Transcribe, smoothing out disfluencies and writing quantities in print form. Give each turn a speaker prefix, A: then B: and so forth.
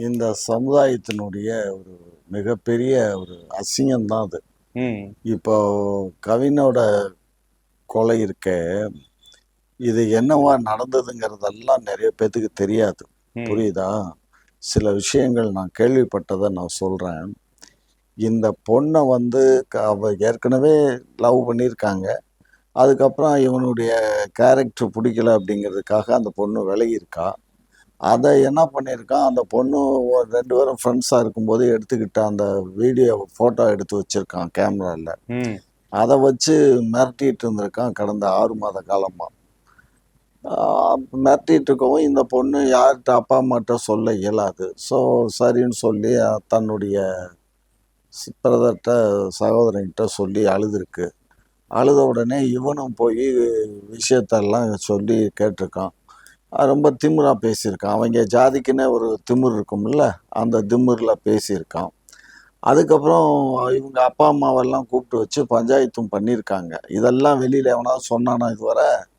A: இந்த சமுதாயத்தினுடைய ஒரு மிகப்பெரிய ஒரு அசிங்கம்தான் அது.
B: ம்.
A: இப்போ கவினோட கொலை இருக்கே, இது என்னவா நடந்ததுங்கிறதெல்லாம் நிறைய பேத்துக்கு தெரியாது.
B: ம்.
A: புரியுதா? சில விஷயங்கள் நான் கேள்விப்பட்டதை நான் சொல்றேன். இந்த பொண்ணை வந்து அவ ஏற்கனவே லவ் பண்ணியிருக்காங்க. அதுக்கப்புறம் இவனுடைய கேரக்டர் பிடிக்கல அப்படிங்கிறதுக்காக அந்த பொண்ணு விலகியிருக்கா. அதை என்ன பண்ணியிருக்கான், அந்த பொண்ணு 2 பேரும் ஃப்ரெண்ட்ஸாக இருக்கும்போது எடுத்துக்கிட்ட அந்த வீடியோ ஃபோட்டோ எடுத்து வச்சுருக்கான் கேமராவில்.
B: ம்.
A: அதை வச்சு மிரட்டிட்டு இருந்திருக்கான் கடந்த 6 மாத காலமாக. மிரட்டிட்டு இருக்கவும் இந்த பொண்ணு யார்கிட்ட அப்பா அம்மாட்ட சொல்ல இயலாது. ஸோ சரின்னு சொல்லி தன்னுடைய பிரதர்கிட்ட சகோதரன்கிட்ட சொல்லி அழுதுருக்கு. அழுத உடனே இவனும் போய் விஷயத்தெல்லாம் சொல்லி கேட்டிருக்கான். ரொம்ப திமிரா பேசியிருக்கான். அவங்க ஜாதிக்குன்னே ஒரு திமிர் இருக்கும்ல, அந்த திமிரில் பேசியிருக்கான். அதுக்கப்புறம் இவங்க அப்பா அம்மாவெல்லாம் கூப்பிட்டு வச்சு பஞ்சாயத்தும் பண்ணியிருக்காங்க. இதெல்லாம் வெளியில் எவனாவது சொன்னானா இதுவரை?